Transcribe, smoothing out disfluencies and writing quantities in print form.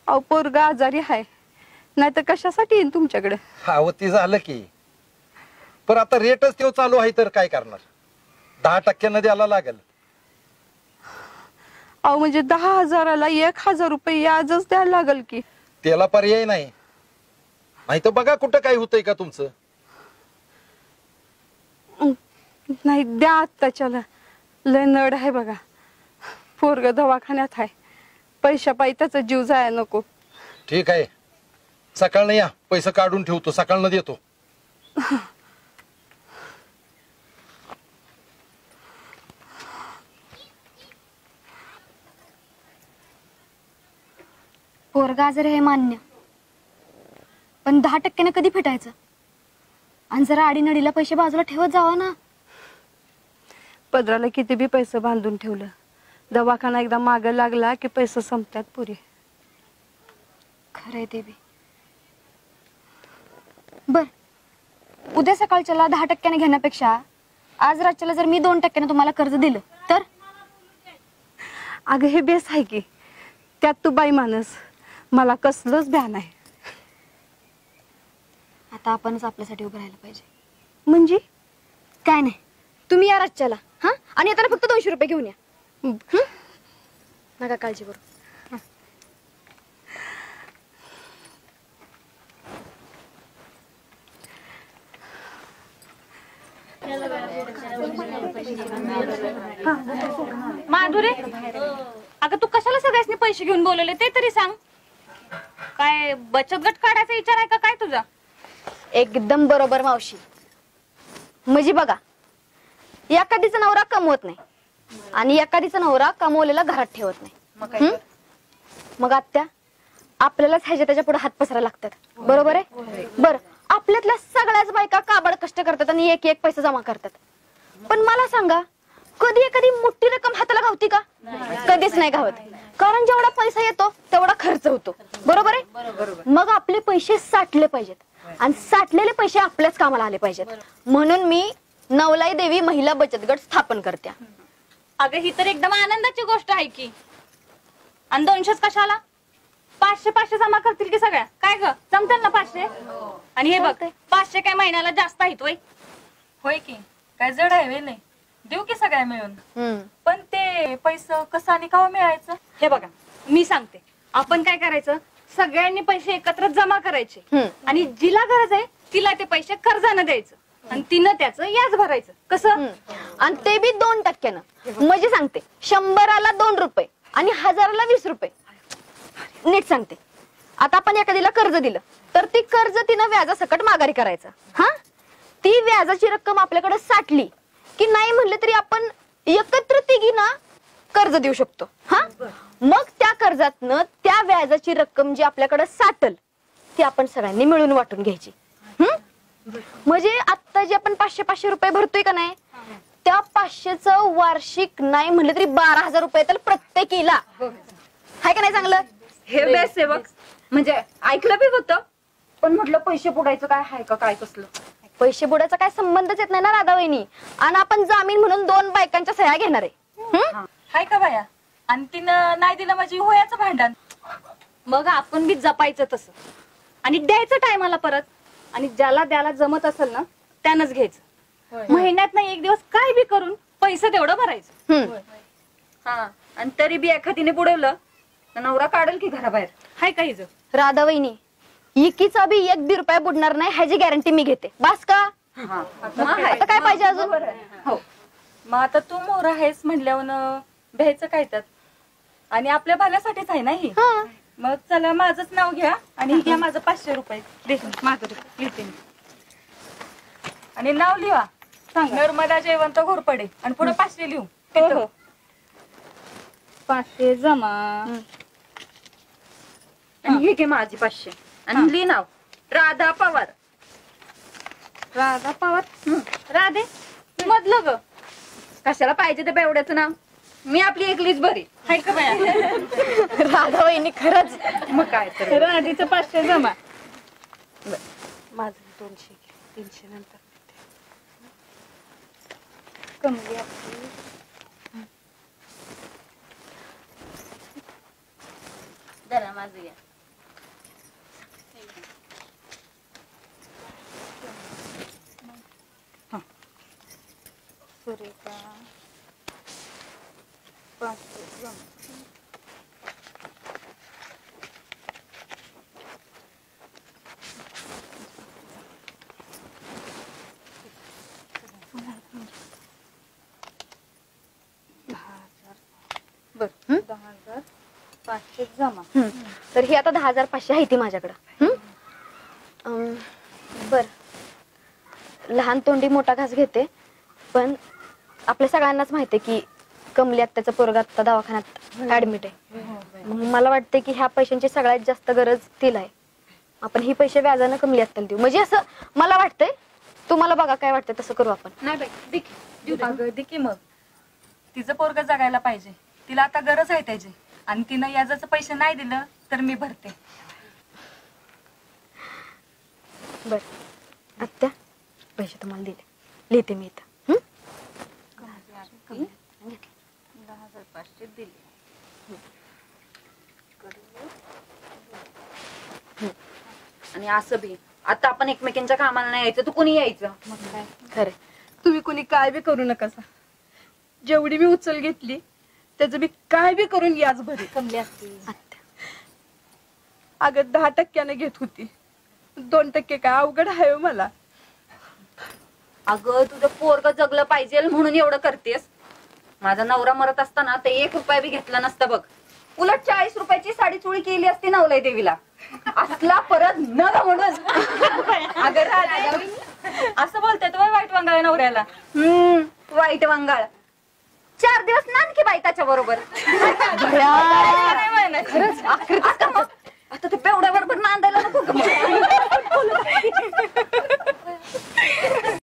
अहो पोरगा आजारी आहे, नाही तर कशासाठी येईन तुमच्याकडे? अहो ती झालं की, पण आता रेटच तेव्हा चालू आहे तर काय करणार? 10% द्यायला लागेल. अहो म्हणजे 10,000ला 1,000 रुपये याजच द्यायला लागल की? त्याला पर्याय नाही. नाही तर बघा कुठं काय होतंय का तुमचं. नाही द्या आत्ताच्याला, लय नड आहे बघा. पोरग दवाखान्यात आहे, पैशा पायी त्याचा जीव जाया नको. ठीक आहे, सकाळनं या, पैसे काढून ठेवतो, सकाळनं देतो. पोरगा आजारी हे मान्य, पण 10% कधी फिटायचं? आणि जरा आडीनडीला पैसे बाजूला ठेवत जावा ना. पदराला किती बी पैसे बांधून ठेवलं, दवाखाना एकदा माग लागला की पैसे संपतात पुरे. खरंय ते बी. बर, उद्या सकाळच्याला 10% घेण्यापेक्षा आज रातच्याला जर मी 2% तुम्हाला कर्ज दिलं तर? अगं हे बेस आहे की, त्यात तू बाई माणूस, मला कसलंच भ्यान आहे. आता आपणच आपल्यासाठी उभं राहायला पाहिजे. म्हणजे काय नाही, तुम्ही या रातच्याला, हा, आणि येताना फक्त 200 रुपये घेऊन या. नका काळजी करू. माधुरी, अगं तू कशाला सगळ्यांनी पैसे घेऊन बोलवले ते तरी सांग. काय बचत गट काढायचा विचार आहे का काय तुझा? एकदम बरोबर मावशी. म्हणजे बघा, एखादीचा नवरा कमवत नाही आणि एखादीचा नवरा कमवलेला घरात ठेवत नाही. मग आत्या, आपल्यालाच ह्याच्या त्याच्या पुढे हात पसरायला लागतात, बरोबर आहे? बर, आपल्यातल्या सगळ्याच बायका काबाड कष्ट करतात आणि एक एक पैसा जमा करतात, पण मला सांगा, कधी एखादी मोठी रक्कम हाताला घावती का? कधीच नाही घावत. कारण जेवढा पैसा येतो तेवढा खर्च होतो, बरोबर आहे? मग आपले पैसे साठले पाहिजेत आणि साठलेले पैसे आपल्याच कामाला आले पाहिजेत. म्हणून मी नवलाई देवी महिला बचत गट स्थापन करते. अगं ही तर एकदम आनंदाची गोष्ट आहे की. आणि 200 कशाला? 500 जमा करतील की सगळ्या? काय ग, जमतील ना 500? आणि हे बघ, 500 काय महिन्याला जास्त आहेत वय? होय की, काय जड आहे नाही, देऊ की सगळ्या मिळून. पण ते पैसे कसं आणि केव्हा मिळायचं? हे बघा, मी सांगते, आपण काय करायचं, सगळ्यांनी पैसे एकत्र जमा करायचे आणि जिला गरज आहे तिला ते पैसे कर्जानं द्यायचं आणि तिनं त्याचं याच भरायचं. कसं? आणि ते बी 2%. म्हणजे सांगते, 100ला 2 रुपये आणि 1000ला 20 रुपये. नीट सांगते, आता आपण एखादीला कर्ज दिलं तर ती कर्ज तिनं व्याजासकट माघारी करायचं. हा, ती व्याजाची रक्कम आपल्याकडे साठली की नाही म्हणले तरी आपण एकत्र तिघींना कर्ज देऊ शकतो. हा, मग त्या कर्जातनं त्या व्याजाची रक्कम जी आपल्याकडे साठल ती आपण सगळ्यांनी मिळून वाटून घ्यायची. म्हणजे आता जे आपण 500 रुपये भरतोय का नाही, त्या 500चं वार्षिक नाही म्हणलं तरी 12,000 रुपये तर प्रत्येकीला. हाय का नाही चांगलं? हे बेस्ट आहे बघ. म्हणजे ऐकलं बी होतं, पण म्हटलं पैसे बुडायचं काय हाय का काय कसलं? पैसे बुडायचा काय संबंधच येत नाही ना राधा वहिनी. आणि आपण जामीन म्हणून 2 बायकांच्या सह्या घेणार आहे. हाय का बाया? आणि तिनं नाही दिलं म्हणजे होयाचं भांडण. मग आपण बी जपायचं तसं आणि द्यायचं टायमाला परत. आणि ज्याला द्यायला जमत असेल ना त्यानंच घ्यायचं. महिन्यात नाही एक दिवस काय बी करून पैसे तेवढं भरायचं. हा, आणि तरी बी एखादीने बुडवलं नवरा काढेल की घराबाहेर. हाय का हिज? राधा वहिनी, इकीचा बी 1 बी रुपया बुडणार नाही ह्याची गॅरंटी मी घेते. बस का? आता काय पाहिजे अजून? हो, मग आता तू मोर आहेस म्हणल्यावर भ्यायचं काय त्यात? आणि आपल्या भल्यासाठीच आहे ना ही. मग चला, माझंच नाव घ्या आणि घ्या माझं 500 रुपये दे. माझं लिहिते मी आणि नाव लिहा. नर्मदा जयवंत घोरपडे आणि पुढे 500 लिहू. 500 जमा आणि हे घे माझी 500 आणि लिहि नाव राधा पवार. राधा पवार? राधे मधलं ग? कशाला पाहिजे ते बेवड्याचं नाव? मी आपली एकलीच बरी. हाय का बाया? राधा वहिनी खरंच. मग काय तर, राधेचं 500 जमा. माझं 200 300 नंतर कमी जरा माझं या. सुरेखा 500 जमा. बर 10,500 जमा. तर ही आता 10,500 आहे ती माझ्याकडं. बर लहान तोंडी मोठा घास घेते, पण आपल्या सगळ्यांनाच माहितीये की कमली आत्याचं पोरगा आता दवाखान्यात ऍडमिट आहे. मग मला वाटते की ह्या पैशांची सगळ्यात जास्त गरज तिला आहे. आपण ही पैसे व्याजानं कमली आत्याला देऊ, म्हणजे असं मला वाटतंय. तुम्हाला बघा काय वाटतंय तसं करू आपण. नाही बाई अगं दे की मग. तिचं पोरग जगायला पाहिजे, तिला आता गरज आहे त्याची. आणि तिनं याजाचं पैसे नाही दिलं तर मी भरते. बर आत्या पैसे तुम्हाला दिले, लिहिते मी इथं. 10,500 दिले. आणि असं बी आता आपण एकमेकांच्या कामाला नाही यायचं, तू कोणी यायचं. खरं तुम्ही कुणी काय बी करू नका. जेवढी मी उचल घेतली त्याचं मी काय बी करून याच भरी. कमली असते. आत्या अगं 10% घेत होती, 2% काय अवघड आहे हो मला. अगं तुझं पोरग जगलं पाहिजे म्हणून एवढं करतेस. माझा नवरा मरत असताना ते 1 रुपया बी घेतला नसता बघ. उलट 40 रुपयाची साडी चोळी केली असती नवलाई देवीला. असला परत न म्हणून. अगं राधा, असं बोलतात वय वाईट वंगाळ नवऱ्याला. वाईट वंगाळ. 4 दिवस नानकी बाई त्याच्या बरोबर. खरंच मग